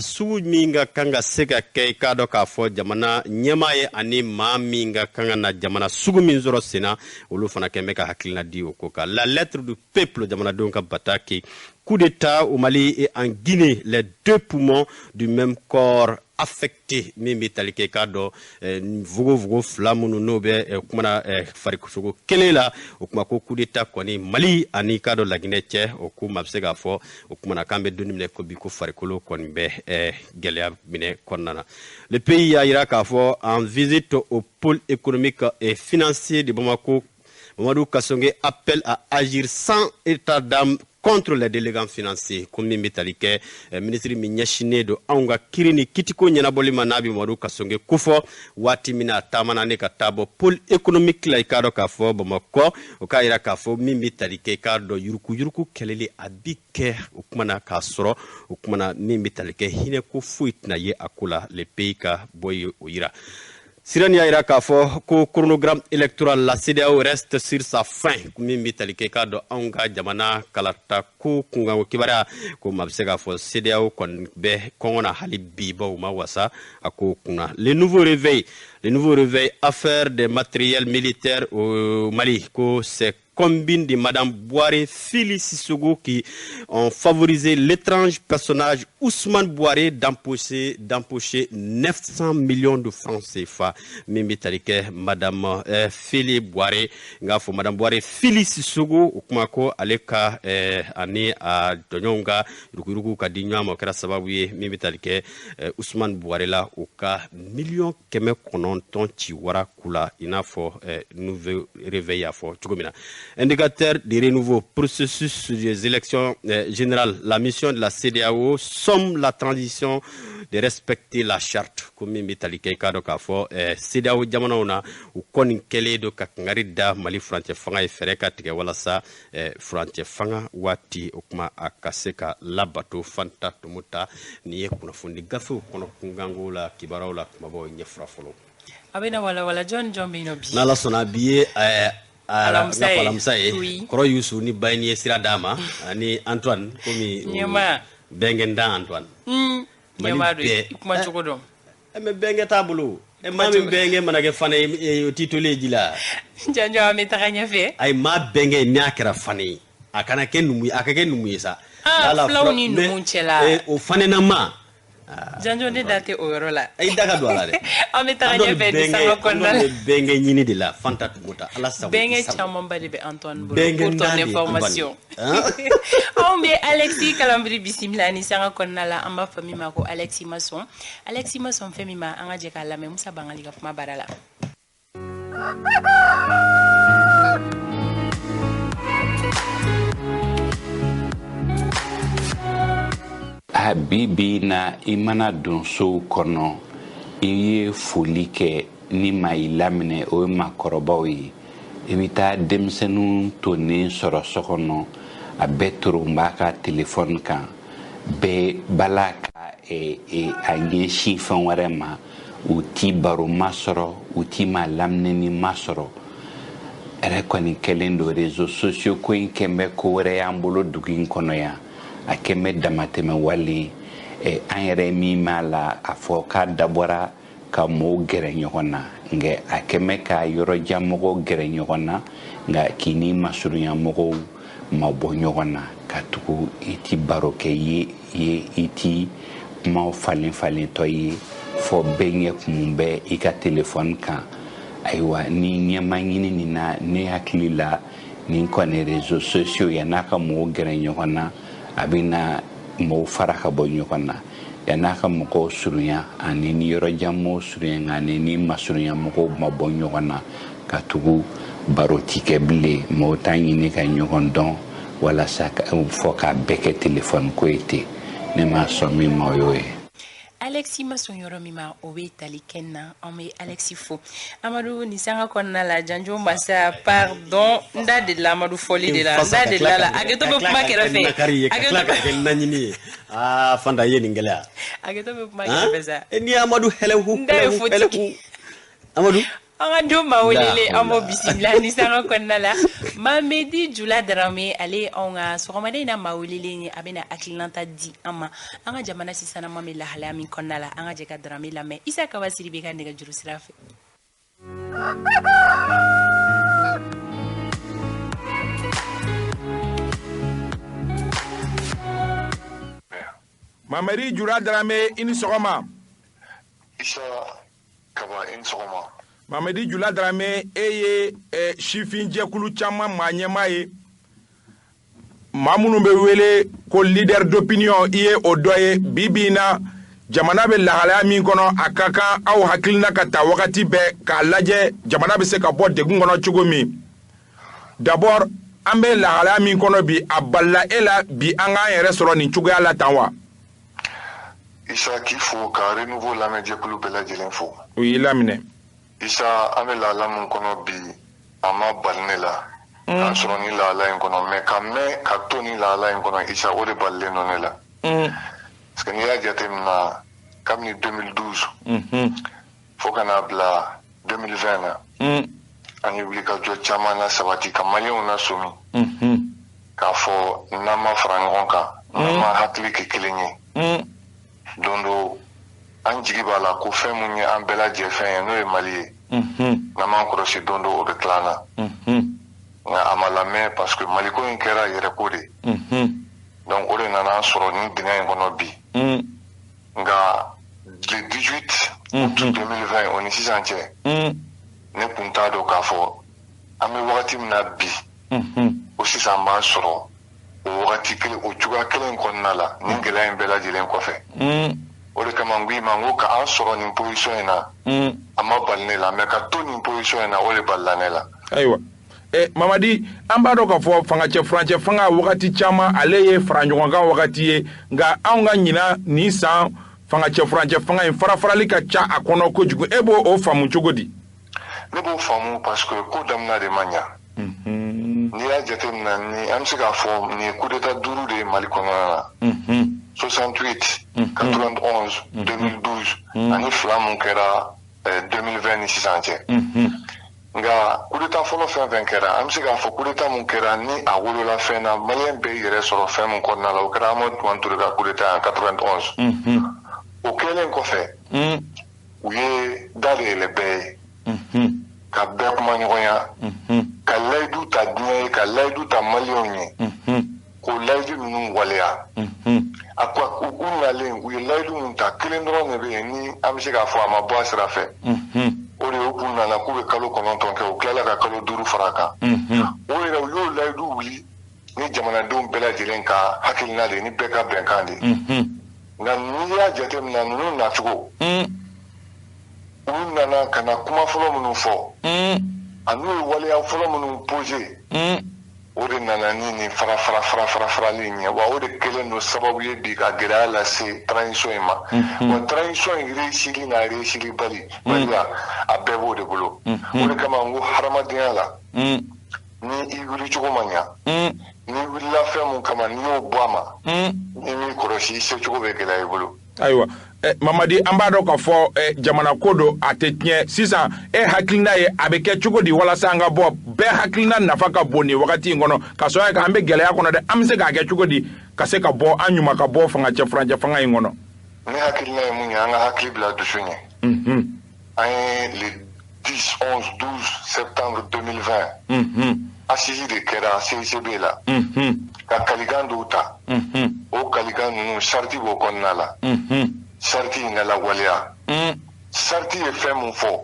sugu minga kanga sega ke kado ka fo jamana nyemaye ani ma minga kanga na jamana sugu min zoro sina ulu fana kembe ka hakilina di okoka la lettre du peuple jamana donka bataki coup d'état au Mali et en Guinée les deux poumons du même corps affecté mimi talike kado vugo flamunu nobe kumana farikusugo kelela okuma ko coup d'état koni Mali ani kado la Guinée che okuma bsega fo okumana kambe donimne ko biko farikulo kon be gelia bine konnana le pays a iraka fo en visite au pôle économique et financier de Bamako. Mamadou Kassongue appelle à agir sans état d'âme contre les délégants financiers. Comme Mitalike, ministre Minyashine de Anga Kirini Kitiko Nyanaboli Manabi Mamadou Kassongue Kufo, Watimina Tamanane Katabo, pôle économique Laikado Kafo, Bamako, Okaira Kafo, Mitalike Kado Yuruku Kelele Abike, Ukmana Kasoro, Ukmana Mitalike, Hineku Fuit Naye Akula, le pays ka Boy Oira. Sirania Iraka fo ko chronogramme électoral la CEDEAO reste sur sa fin kumimi talike ka do anga jamana kalata ku kunga kibara ko mabsega fo CEDEAO kon be kongona halibi ba uma wasa ako kuna le nouveau réveil affaire des matériels militaires au Mali ko c'est combine de Madame Boiré, Fili Sissoko qui ont favorisé l'étrange personnage Ousmane Boiré d'empocher 900 millions de francs CFA. Mimi Tarike, Madame Fili Boiré, ngafo Madame Boiré, Fili Sissoko, ukumako aleka ani a Donyonga, Rukuruku Kadinyo, Mokera Sababuye, Mimi Tarike, Ousmane Boiré la, uka millions keme kononton chiwara kula, inafo nouveau réveil à fort. Indicateur du renouveau processus des élections générales. La mission de la CEDEAO somme la transition de respecter la charte. Comme Mitalike Kado Kafo, CEDEAO Jamanauna, ou Konin Kele de Kakangarida, Mali Franche Fanga et Fereka Tigawalasa, Franche Fanga, Wati, Okma Akaseka, Labato, Fanta, Tumuta, Niye Kunafundi Gafu, Konokungango, la Kibara, la Mabo, Nyefrafolo. Abena wala John Binobi. Nala Sonabiye, Alamsaye, oui. Koro Yusu ni Baini Siradama, ni Antoine, komi Bengenda Antoine. Nyama kuma chokodo. Me benge tabulu. E mami benge manake fane titule jila. Janjo ametanya fe. Ay ma benge nyakera fane. Akana kenumu akake numisa. Flauni numunchela. O fane na ma. Janjo ne date orola. Ay daga dola de. Ametanya fe di sama konnal. Benge nyini de la fanta muta ala sabu. Benge chamamba de Antoine Bolo pour ton information. Mais Alexis Kalambri bisimila ni sanga konnala amba fami mako Alexis Masson fami ma anga je kala me musa bangali ka fuma barala. Habibi na imana donso kono iye folike ni mailamine o makorobawi evita demsenu toni soro sokono a betro mbaka téléphone kan be balaka anye shifan warema uti baro masoro uti malamne ni masoro erekwani kelendo réseaux sociaux ko inkembe ko wore ambolo dugin kono ya akeme damateme wali anere mi mala afoka dabora ka mo gere nyona nge akeme ka yoro jamogo gere nyona nga kini masurunya mogo mabonyona katuku iti baroke ye iti ma falin toyi fo benye kumbe ika telefone kan aywa ni nyamangini ni na ne hakilila ni kone réseaux sociaux ya naka mo gere nyona abina mo faraka bonyona ya naka mo surunya ani ni yoro jammo surunya ani ni masurunya mo mabonyona katuku barotike ble mo tangini ka nyondon wala saka foka beke téléphone ko été ne ma somi moyoe Alexis Masson yoromima owe talikenna ame Alexis fo Amadou ni sanga konna la janjo masa pardon nda de la Amadou folie de la nda de la ageto be kuma kera fe ageto be nanyini fanda yeni ngela ageto be kuma kera fe sa ni Amadou helehu Amadou Anga do mawulele amo bisimila ni sanga konnala Mamedi Jula Drame ale onga sogomade na mawulele ni abena akilanta di ama anga jamana sisana mami lahala min konnala anga jeka Drame la me isa kawasiri be ka nega juru sirafe Mamadi Jula Drame ini sogoma Isa kaba in sogoma Mamadi Jula Drame eye shifin jekulu chama manyema ye mamunu be wele ko leader d'opinion iye odoye bibina jamana be lahala min kono akaka aw hakilna kata wakati be ka laje jamana be se ka bo degun kono chugomi d'abord ambe lahala min kono bi aballa ela bi anga yere soro ni chugo ala tanwa Isa qu'il faut ka renouveau la média kulu bela jelen fo. Oui, lamine. Isa amela la mun kono bi ama balnela. Ka soroni la la en kono me ka toni la la en kono isa ode balle nonela. Parce que ni ya jatemna comme ni 2012. Faut kana bla 2020 na. Ani wuli ka jo chama na sabati ka mali on na somi. Ka fo nama frangonka. Nama hakli ke kelenye. Dondo an jigi b'a la ko fɛn mun ye an bɛɛ lajɛ fɛn ye n'o ye Mali ye n'an m'an kɔlɔsi don dɔ o bɛ tila an na nka a ma lamɛn parce que Maliko in kɛra yɛrɛko de donc o de nana an sɔrɔ nin dingɛ in kɔnɔ bi nka le 18 août 2020 o ni sisan cɛ ne kun t'a dɔn k'a fɔ an bɛ wagati min na bi o sisan b'an sɔrɔ o wagati kelen o cogoya kelen kɔnɔna la nin gɛlɛya in bɛɛ lajɛlen kɔfɛ o de kama n ko i ma n ko k'an sɔrɔ nin position in na a ma bali ne la mais ka to nin position in na o de balila ne la ayiwa Mamadi an b'a dɔn k'a fɔ fangacɛ furancɛ fanga wagati caman ale ye fara ɲɔgɔnkan wagati ye nka anw ka ɲina nin san fangacɛ furancɛ fanga in farafarali ka ca a kɔnɔ kojugu e b'o o faamu cogo di ne b'o faamu parce que ko daminɛ de ma ɲa n'i y'a jateminɛ ni an bɛ se k'a fɔ nin ye coup d'état 5 de ye Mali kɔnɔna na 68 91 2012 ani fila mun kɛra 2020 ni sisan cɛ nka coup d'état fɔlɔ fɛn fɛn kɛra an bɛ se k'a fɔ coup d'état mun kɛra ni a wolola fɛn na maliyɛn bɛɛ yɛrɛ sɔrɔ fɛn mun kɔnɔna la o kɛra Amadu Tumani Ture ka coup d'état en 91 o kɛlen kɔfɛ u ye da de yɛlɛ bɛɛ ye ka bɛɛ kuma ɲɔgɔnya ka layidu ta diɲɛ ye ka layidu ta maliyɛnw ye k'o layidu ninnu waleya a ko u nalen u ye layidu min ta kelen dɔrɔn de bɛ yen ni an bɛ se k'a fɔ a ma bɔ a sira fɛ o de ye u kun nana k'u bɛ kalo 9 kɛ u tilala ka kalo 5 fara a kan o yɛrɛ u y'o layidu wuli ni jamanadenw bɛɛ lajɛlen ka hakilina de ni bɛɛ ka bɛnkan de nka n'i y'a jateminɛ ninnu nacogo olu nana ka na kuma fɔlɔ minnu fɔ ani n'u ye waleya fɔlɔ minnu pose o de nana ni nin farali in ye wa o de kelen don sababu ye bi ka gɛlɛya lase transition in ma wa transition in réussili n'a réussili bali baliya a bɛɛ b'o de bolo o de kama n ko hadamadenya la ni i wuli cogo ma ɲa ni wulila fɛn mun kama n'i y'o bɔ a ma ni m'i kɔlɔsi i se cogo bɛ gɛlɛya i bolo ayiwa Mamadi an b'a dɔn k'a fɔ jamana ko do a tɛ tiɲɛ sisan hakilina ye a bɛ kɛ cogo di walasa an ka bɔ bɛɛ hakilina nafa ka bon nin wagati in kɔnɔ ka sɔrɔ an bɛ gɛlɛya kɔnɔ dɛ an bɛ se k'a kɛ cogo di ka se ka bɔ an ɲuman ka bɔ fangacɛ furancɛ fanga in kɔnɔ ne hakilina ye mun ye an ka hakili bila dusu ɲɛ an ye le 10 11 12 septembre 2020 assise de kɛra CICB la ka kalikan dɔw ta o kalikan ninnu sariti b'o kɔnɔna la sariti in ka lawaleya sariti ye fɛn mun fɔ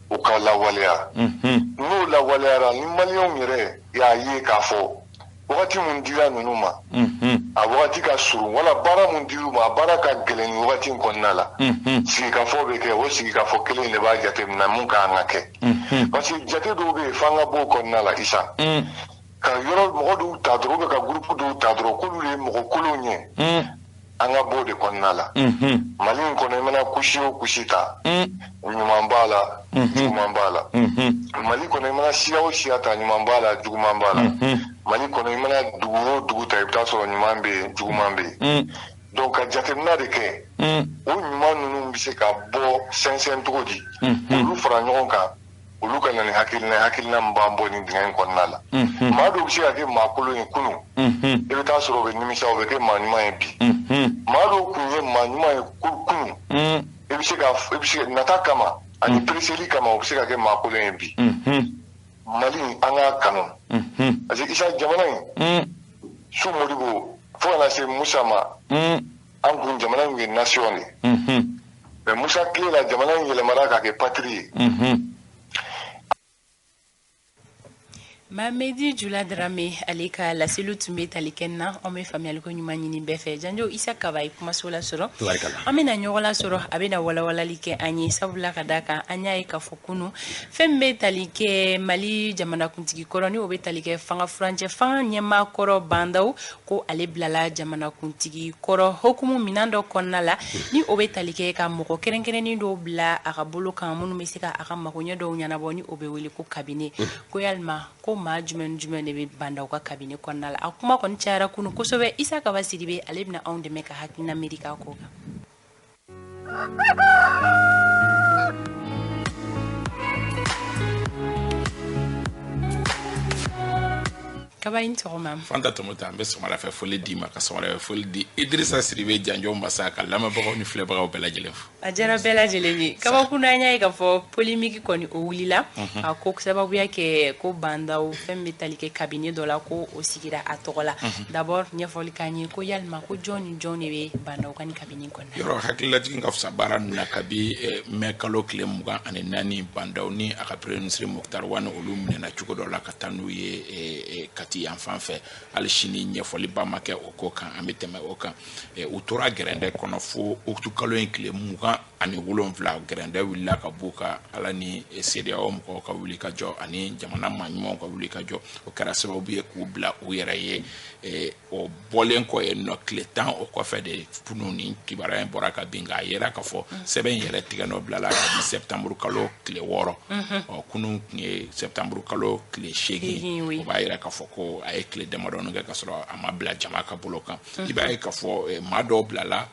o ka lawaleya n'o lawaleyara ni maliyɛnw yɛrɛ y'a ye k'a fɔ wagati mun dira ninnu ma a wagati ka surun wala baara mun dir'u ma a baara ka gɛlɛn ni wagati in kɔnɔna la sigikafɔ bɛ kɛ o sigikafɔ kelen de b'a jateminɛ mun ka kan ka kɛ parce que jate dɔw bɛ yen f'an ka bɔ o kɔnɔna la isa ka yɔrɔ mɔgɔ dɔw ta dɔrɔn ka groupe dɔw ta dɔrɔn k'olu ye mɔgɔ kolonw ye an ka bɔ o de kɔnɔna la Mali in kɔnɔ i mana kusi o kusi ta ɲuman b'a la juguman b'a la Mali kɔnɔ i mana siya o siya ta ɲuman b'a la juguman b'a la Mali kɔnɔ i mana dugu o dugu ta i bɛ taa sɔrɔ ɲuman bɛ yen juguman bɛ yen donc ka jateminɛ de kɛ o ɲuman ninnu bɛ se ka bɔ sɛnsɛn cogo di olu fara ɲɔgɔn kan olu ka na ni hakilina min b'an bɔ nin dingɛ in kɔnɔna la maa dɔw bɛ se ka kɛ maakolon ye kunun i bɛ taa sɔrɔ o bɛ nimisa o bɛ kɛ maa ɲuman ye bi maa dɔw kun ye maa ɲuman ye kunun i bɛ se ka nata kama ani pereseli kama o bɛ se ka kɛ maakolon ye bi Mali an k'a kanu parce que isa jamana in su Modibo fo ka na se Musa ma an kun jamana in ye nation de mais Musa tile la jamana in yɛlɛmana ka kɛ patrie ye Mamedi Jula Drame ale ka laseliw tun bɛ tali kɛ na an bɛ faamuyaliko ɲuman ɲini bɛɛ fɛ Janjo Isa Kaba ye kumaso la sɔrɔ an bɛna ɲɔgɔn la sɔrɔ a bɛna walawalali kɛ an ye sabula ka d'a kan an y'a ye k'a fɔ kunun fɛn min bɛ tali kɛ Mali jamanakuntigi kɔrɔ ni o bɛ tali kɛ fanga furancɛ fanga ɲɛmaa kɔrɔ Bandaw ko ale bilala jamanakuntigi kɔrɔ hukumu minan dɔ kɔnɔna la ni o bɛ tali kɛ ka mɔgɔ kɛrɛnkɛrɛnnen dɔw bila a ka bolo kan minnu bɛ se ka a ka magoɲɛ dɔw ɲɛnabɔ ni o bɛ wele ko cabinet ko yalima ko maa jumɛn de bɛ Bandaw ka cabinet kɔnɔna la a kuma kɔni cayara kunun kosɛbɛ Isa Kaba Sidibe ale bɛna anw dɛmɛ ka hakilina miiri k'a ko kan Kaba in tɔgɔma Fanta Tomota an bɛ sɔgɔmada fɛ foli d'i ma ka sɔgɔmada fɛ foli di Idrissa Sidibe Janjo Masa ka lamɛnbagaw ni filɛbagaw bɛɛ lajɛlen fo a jara bɛɛ lajɛlen ye kabakunda an y'a ye k'a fɔ polémique kɔni o wulila a ko sababuya kɛ ko Bandaw fɛn bɛ tali kɛ cabinet dɔ la ko o sigira a tɔgɔ la d'abord ɲɛfɔli k'an ye ko yalima ko jɔn ni jɔn de bɛ Bandaw ka ni cabinet kɔnɔna yɔrɔ hakililajigin ka fisa baara ninnu na kabi mai kalo tile 24 Bandaw ni a ka premier ministre Moktar Wane olu minɛna cogo dɔ la ka taa n'u ye Kati yan fan fɛ hali sini ɲɛfɔli ba ma kɛ o ko kan an bɛ tɛmɛ o kan u tora gɛrɛndɛ kɔnɔ fo octobre kalo in tile 27 gɛrɛndɛ wulila ka b'u ka ala ni CEDEAO mɔgɔw ka wuli ka jɔ ani jamana maaɲumanw ka wuli ka jɔ o kɛra sababu ye k'u bila u yɛrɛ ye o bɔlen kɔ yen nɔ tile 10 o kɔfɛ de kunun ni kibaruya in bɔra ka bin k'a yɛrɛ k'a fɔ sɛbɛn yɛrɛ tigɛ nɔ bilala ka di septembre kalo tile 6 kunun tun ye septembre kalo tile 8 o b'a yɛrɛ k'a fɔ ko a ye tile damadɔni kɛ ka sɔrɔ a ma bila jama ka bolo kan i b'a ye k'a fɔ maa dɔw bilala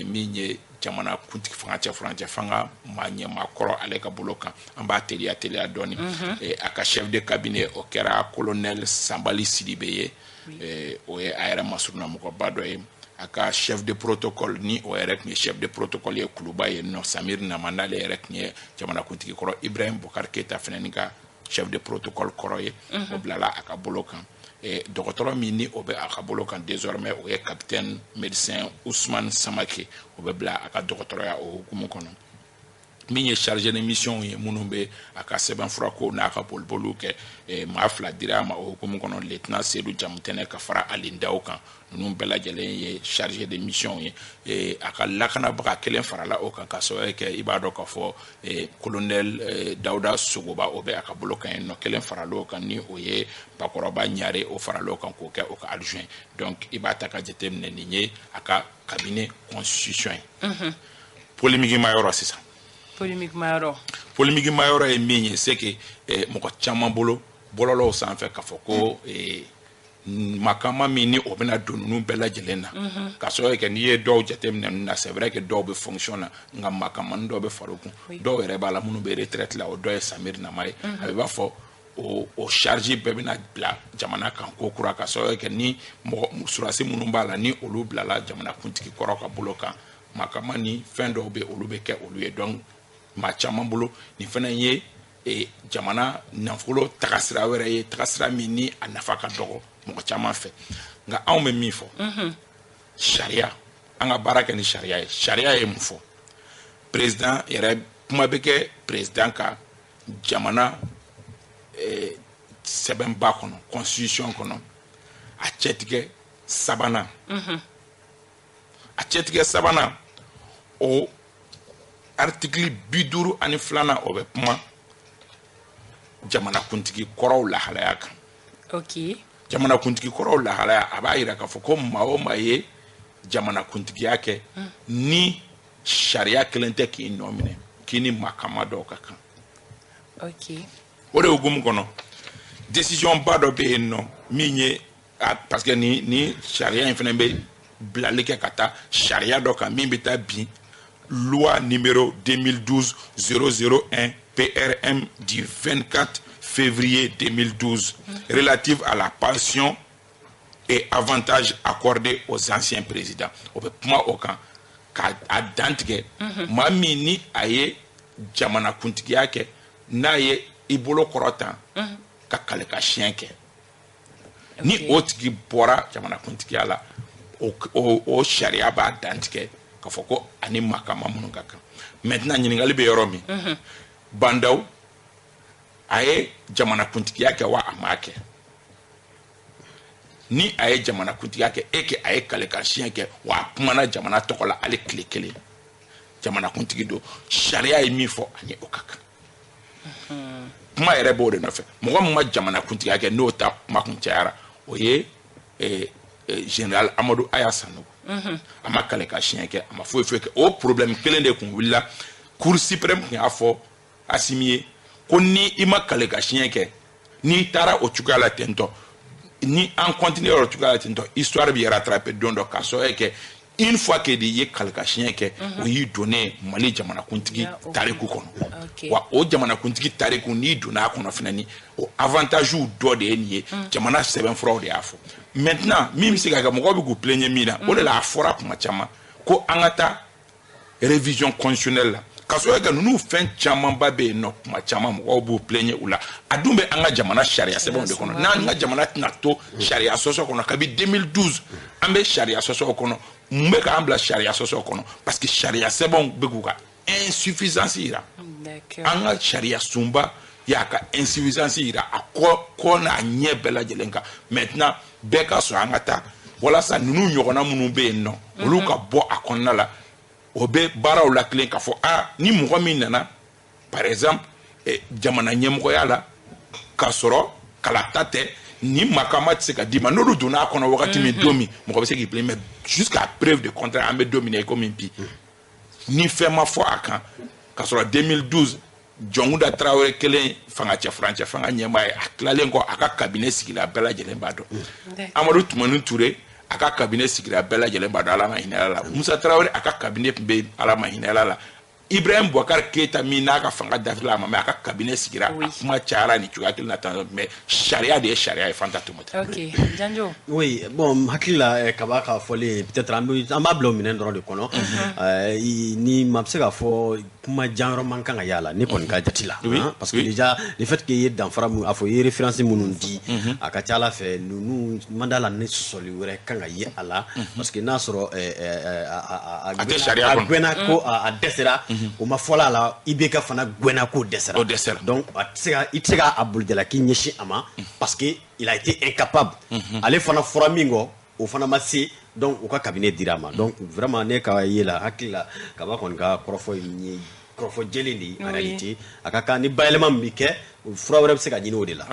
min ye jamana kuntigi fanga cɛ furancɛ fanga maa ɲɛmaa kɔrɔ ale ka bolo kan an b'a teliya dɔɔni a ka chef de cabinet o kɛra colonel Sanbali Sidibe ye o ye a yɛrɛ masuruna mɔgɔba dɔ ye a ka chef de protocole ni o yɛrɛ tun ye chef de protocole ye kuluba ye nɔ Samir Nama n'ale yɛrɛ tun ye jamana kuntigi kɔrɔ Ibrahim Bokar Keita fana ni ka chef de protocole kɔrɔ ye o bilala a ka bolo kan dɔgɔtɔrɔ min ni o bɛ a ka bolo kan désormais o ye capitaine médecin Ousmane Samake o bɛ bila a ka dɔgɔtɔrɔya o hukumu kɔnɔ min ye chargé de mission ye minnu bɛ a ka sɛbɛnfura ko n'a ka boliboliw kɛ maa fila dira a ma o hukumu kɔnɔ lieutenant Seydou Jamutɛnɛ ka fara Ali Ndaw kan ninnu bɛɛ lajɛlen ye chargé de mission ye a ka lakanabaga kelen farala o kan ka sababu kɛ i b'a dɔn k'a fɔ colonel Dawuda Sogoba o bɛ a ka bolo kan yen nɔ kelen farala o kan ni o ye Bakɔrɔba Ɲare o farala o kan k'o kɛ o ka adjoint donc i b'a ta ka jateminɛ nin ye a ka cabinet constitution ye polémique ma yɔrɔ sisan polémique ma yɔrɔ ye min ye c'est que mɔgɔ caman bolo bɔlɔlɔw sanfɛ k'a fɔ ko makama min ni o bɛna don ninnu bɛɛ lajɛlen na ka sɔrɔ kɛ n'i ye dɔw jateminɛ ninnu na c'est vrai que dɔw bɛ fonction na nka makamani dɔw bɛ far'o kun dɔw yɛrɛ b'a la minnu bɛ retraite la o dɔ ye Samir Nama ye a bɛ b'a fɔ o charge bɛɛ bɛna bila jamana kan ko kura ka sɔrɔ kɛ ni mɔgɔ surasi minnu b'a la ni olu bilala jamana kuntigi kɔrɔ ka bolo kan makama ni fɛn dɔw bɛ olu bɛ kɛ olu ye donc maa caman bolo nin fana ye jamana nafolo tagasira wɛrɛ ye tagasira min ni a nafa ka dɔgɔ mɔgɔ caman fɛ nka anw bɛ min fɔ sariya an ka baara kɛ ni sariya ye sariya ye mun fɔ président yɛrɛ kuma bɛ kɛ président ka jamana sɛbɛnba kɔnɔ constitution kɔnɔ a cɛtigɛ sabanan o article 52 o bɛ kuma jamana kuntigi kɔrɔw lahalaya kan jamana kuntigi kɔrɔw lahalaya a b'a yira k'a fɔ ko maa o maa ye jamana kuntigiya kɛ ni sariya kelen tɛ k'i nɔ minɛ k'i ni makama dɔw ka kan o de hukumu kɔnɔ décision ba dɔ bɛ yen nɔ min ye parce que ni sariya in fana bɛ bilali kɛ ka taa sariya dɔ kan min bɛ taa bin loi numéro 2012-001 PRM du 24 février 2012 relative à la pension et avantages accordés aux anciens présidents. On peut pas au camp à dantige mami ni aye jamana kuntigiya kɛ n'a ye i bolo kɔrɔtan ka kale ka siɲɛ kɛ ni o tigi bɔra jamana kuntigiya la o sariya b'a dantigɛ k'a fɔ ko ani makama minnu ka kan maintenant ɲininkali bɛ yɔrɔ min Bandaw a ye jamana kuntigiya kɛ wa a m'a kɛ ni a ye jamana kuntigiya kɛ e ke a ye kale ka siɲɛ kɛ wa a kumana jamana tɔgɔ la ale tile kelen jamana kuntigi don sariya ye min fɔ ani o ka kan kuma yɛrɛ b'o de nɔfɛ mɔgɔ min ma jamana kuntigiya kɛ n'o ta kuma kun cayara o ye général Amadou Aya Sanogo a ma kale ka siɲɛ kɛ a ma foyi kɛ o problème kelen de kun wulila Cour suprême kun y'a fɔ Assimi ye ko ni i ma kale ka siɲɛ kɛ n'i taara o cogoya la tentɔ ni an continue o cogoya la tentɔ histoire bɛ rattraper don dɔ k'a sɔrɔ kɛ une fois que di ye kale ka siɲɛ kɛ o y'i donnen Mali jamana kuntigi tariku kɔnɔ wa o jamana kuntigi tariku n'i donna a kɔnɔ fana ni o avantage dɔ de ye nin ye jamana sɛbɛnfuraw de y'a fɔ maintenant min bɛ se ka kɛ mɔgɔw bɛ k'u plaigner min na o de la a fɔra kuma caman ko an ka taa révision constitutionnelle la ka sɔrɔ kɛ ninnu fɛn camanba bɛ yen nɔ kuma caman mɔgɔw b'u plaigner u la a dun bɛ an ka jamana sariya sɛbɛnw de kɔnɔ n'an ka jamana tɛna to sariya sɔsɔ kɔnɔ kabi 2012 an bɛ sariya sɔsɔ kɔnɔ mun bɛ k'an bila sariya sɔsɔ kɔnɔ parce que sariya sɛbɛnw bɛ k'u ka insuffisance yira an ka sariya sunba y'a ka insuffisance yira a kɔ n'a ɲɛ bɛɛ lajɛlen kan maintenant bɛɛ ka sɔrɔ an ka taa walasa ninnu ɲɔgɔnna minnu bɛ yen nɔ olu ka bɔ a kɔnɔna la o bɛ baaraw la kelen k'a fɔ ni mɔgɔ min nana par exemple jamana ɲɛmɔgɔya la k'a sɔrɔ kalata tɛ ni makama tɛ se ka d'i ma n'olu donna a kɔnɔ wagati min don min mɔgɔ bɛ se k'i plaindre mais jusqu'à preuve de contraire an bɛ don min na i komi bi ni fɛn ma fɔ a kan k'a sɔrɔ 2012 Jɔnkuda Tarawele kelen fanga cɛfurancɛ fanga ɲɛmaa ye a tilalen kɔ a ka cabinet sigila bɛɛ lajɛlen b'a dɔn Amadu Tumani Ture a ka cabinet sigira bɛɛ lajɛlen b'a dɔn Ala ma hinɛ la Musa Tarawele a ka cabinet tun bɛ Ala ma hinɛ la Ibrahim Boubacar Keita min n'a ka fanga dafila ma mais a ka cabinet sigira a kuma cayara ni cogoya kelen na tan mais sariya de ye sariya ye Fanta Tumata. Ok, Janjo. Oui, bon hakili la kaba ka fɔli peut-être an b'a bila o minɛn dɔrɔn de kɔnɔ ni ma bɛ se ka fɔ kuma jan yɔrɔ man kan ka yala ni kɔni ka jati la parce que déjà le fait que ye danfara mun a fɔ ye référence minnu di a ka ca Ala fɛ ninnu manda la ni sɔsɔli wɛrɛ kan ka ye a la parce que n'a sɔrɔ a gwɛnna ko a dɛsɛra o ma fɔla la i bɛ ka fana gwɛnna ko dɛsɛra donc i tɛ se ka a bolijalaki ɲɛsin a ma parce que il a été incapable ale fana fɔra min kɔ o fana ma se donc u ka cabinet dira ma donc vraiment ne ka ye la hakili la kaba kɔni ka kɔrɔfɔ ye kɔrɔfɔ jɛlen de ye en réalité a ka kan ni bayɛlɛma min bɛ kɛ fura wɛrɛ bɛ se ka ɲini o de la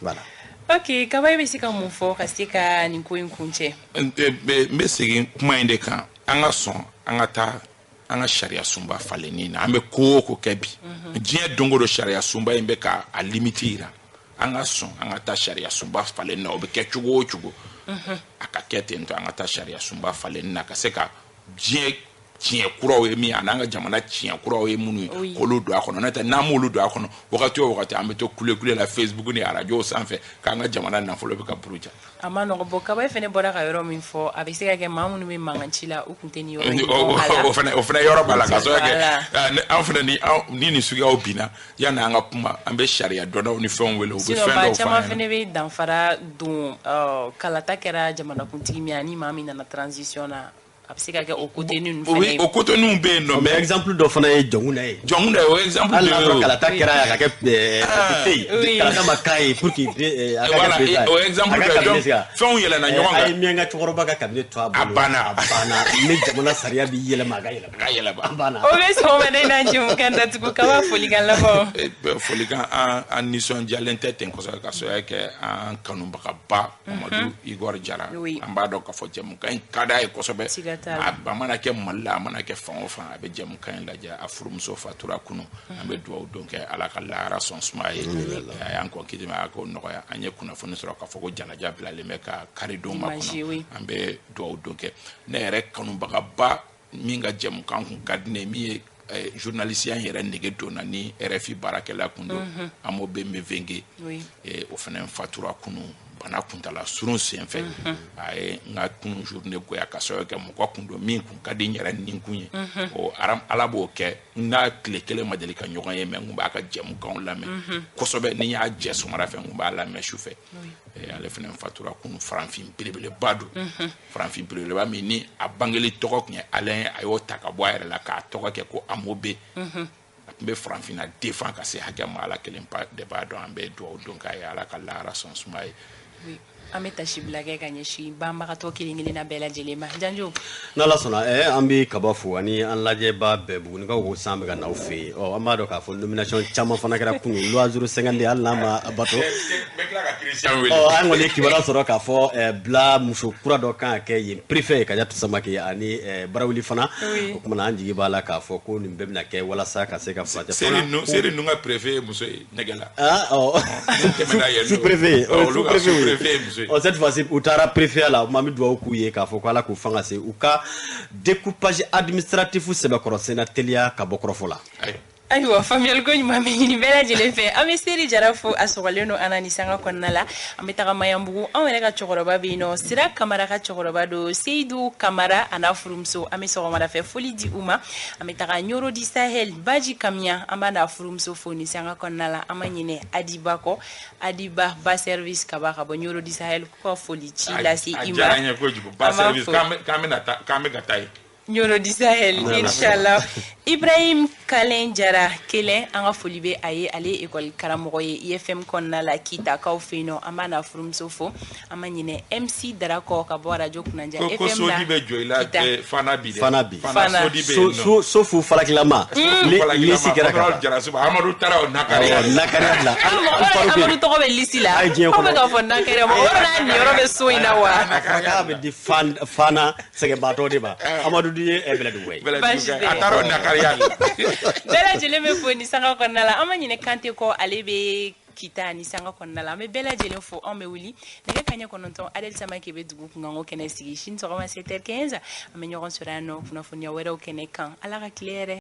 voilà. Ok, kaba i bɛ se ka mun fɔ ka se ka nin ko in kun cɛ n bɛ segin kuma in de kan an ka sɔn an ka taa an ka sariya sunba falenni na an bɛ ko o ko kɛ bi diɲɛ don o don sariya sunba in bɛ ka a limite yira an ka sɔn an ka taa sariya sunba falenni na o bɛ kɛ cogo o cogo a ka kɛ ten tɔ an ka taa sariya sunba falenni na ka se ka diɲɛ tiɲɛ kuraw ye min a n'an ka jamana tiɲɛ kuraw ye minnu ye k'olu don a kɔnɔ n'o tɛ n'an m'olu don a kɔnɔ wagati o wagati an bɛ to kule la Facebook ni radio sanfɛ k'an ka jamana nafolo bɛ ka buruja a ma nɔgɔ bɔ kaba fɛnɛ bɔra ka yɔrɔ min fɔ a bɛ se ka kɛ maa minnu bɛ mankan ci la u kun tɛ ni yɔrɔ o fɛnɛ yɔrɔ b'a la ka sɔrɔ kɛ an fɛnɛ ni nin suguyaw binna yanni an ka kuma an bɛ sariya dɔnnaw ni fɛnw wele u bɛ fɛn dɔw fɔ caman fɛnɛ bɛ danfara don kalata kɛra jamanakuntigi min ani maa min nana transition na a bɛ se ka kɛ o côté ninnu fɛnɛ ye o côté ninnu bɛ yen nɔ mais exemple dɔ fana ye Jɔnkuda ye o exemple hali n'a sɔrɔ kalata kɛra a ka kɛ kalata ma k'a ye pour que a ka kɛ président o exemple dɔ fɛnw yɛlɛnna ɲɔgɔn kan a ye miyanka cɛkɔrɔba ka cabinet to a bolo a banna ni jamana sariya bɛ yɛlɛma a ka yɛlɛma a banna o bɛ sɔgɔmaden n'a jɛmu kan datugu kaba folikan laban folikan an nisɔndiyalen tɛ ten kosɛbɛ ka sɔrɔ kɛ an kanubagaba Mamadu Igor Jara an b'a dɔn k'a fɔ jɛmukan in ka d'a ye kosɛbɛ a mana kɛ Mali la a mana kɛ fan o fan a bɛ jɛmukan in lajɛ a furumuso fatura kunu an bɛ dugawu don kɛ Ala ka lahara sɔn suma ye a y'an kɔ kidima ko nɔgɔya an ye kunnafoni sɔrɔ k'a fɔ ko janaja bilalen bɛ ka karidenw ma kɔnɔ an bɛ dugawu don kɛ ne yɛrɛ kanubagaba min ka jɛmukan kun ka di ne min ye journaliste yɛrɛ nege donna ni RFI baarakɛla kun don Amo Bembe Venge o fana fatura kunu bana kuntala surun senfɛ a ye n ka kunu journée goya ka sɔrɔ kɛ mɔgɔ kun don min kun ka di n yɛrɛ nin kun ye o Ala b'o kɛ n'a tile kelen ma deli ka ɲɔgɔn ye mais n kun b'a ka jɛmukanw lamɛn kosɛbɛ ni y'a jɛ sɔgɔmada fɛ n kun b'a lamɛn sufɛ ale fana fatura kunu farafin belebeleba don farafin belebeleba min ni a bangeli tɔgɔ kun ye Alain a y'o ta ka bɔ a yɛrɛ la k'a tɔgɔ kɛ ko Amobe a tun bɛ farafinna défend ka se hakɛ ma Ala kelen de b'a dɔn an bɛ dugawu don k'a ye Ala ka lahara sɔn suma ye an bɛ tasibila kɛ ka ɲɛsin banbagatɔ kelen-kelen na bɛɛ lajɛlen ma Janjo n'Ala sɔnna an bɛ kaba fo ani an lajɛbaa bɛɛ Bugunikaw ko san bɛ ka n'aw fɛ yen an b'a dɔn k'a fɔ nomination caman fana kɛra kunun loi 050 hali n'a ma bato an kɔni kibaruya sɔrɔ k'a fɔ bila muso kura dɔ kan ka kɛ yen préfet ye Kadiatu Samake ani Barawuli fana o kumana an jigi b'a la k'a fɔ ko nin bɛɛ bɛna kɛ walasa ka se ka furancɛ Seri ninnu ka préfet ye muso ye Nɛgɛla sous-préfet cette fois-ci u taara préfet la ma mi dugawu k'u ye k'a fɔ ko Ala k'u fanga se u ka découpage administratif sɛbɛkɔrɔ senna teliya ka bɔ kɔrɔfɔ la ayiwa faamuyali ko ɲuman bɛ ɲini bɛɛ lajɛlen fɛ an bɛ Seri Jara fo a sɔgɔlen don an na ni sanga kɔnɔna la an bɛ taga Mayanbugu anw yɛrɛ ka cɛkɔrɔba bɛ yen nɔ Sira Kamara ka cɛkɔrɔba don Seydou Kamara a n'a furumuso an bɛ sɔgɔmada fɛ foli di u ma an bɛ taga Ɲorodi Sahel Baji Kamiya an b'a n'a furumuso fo ni sanga kɔnɔna la an ma ɲinɛ Adiba kɔ Adiba ba service ka bɔ Ɲorodi Sahel ko ka foli ci lase i ma a diyara n ye kojugu ba service k'an bɛ ka taa yen Ɲorodi Sahel inshallah Ibrahim Kalen Jara kelen an ka foli bɛ a ye ale école karamɔgɔ ye IFM kɔnɔna la Kitakaw fɛ yen nɔ an b'a n'a furumuso fo an ma ɲinɛ MC Darakɔ ka bɔ radio Kunanja FM la ko sodi bɛ jɔ i la Fana bi sodi bɛ yen nɔ sofu falakilama lisi kɛra ka Jarasuba Amadu taara o nakariya la Amadu tɔgɔ bɛ lisi la aw bɛ ka fɔ nakariya mɔgɔ n'a niyɔrɔ bɛ so in na wa nakariya bɛ di Fana sɛgɛnbaatɔ de ma Amadu di ye Bɛlɛdugu ye a taara o nakariya bɛɛ lajɛlen bɛ fo ni sanga kɔnɔna la an ma ɲinɛ Kante kɔ ale bɛ Kita ni sanga kɔnɔna la an bɛ bɛɛ lajɛlen fo anw bɛ wuli nɛgɛ kaɲɛ 9 Adel Samake bɛ dugu kunkanko kɛnɛ sigi sini sɔgɔma 7h15 an bɛ ɲɔgɔn sɔrɔ yan nɔ kunnafoniya wɛrɛw kɛnɛ kan Ala ka tile yɛrɛ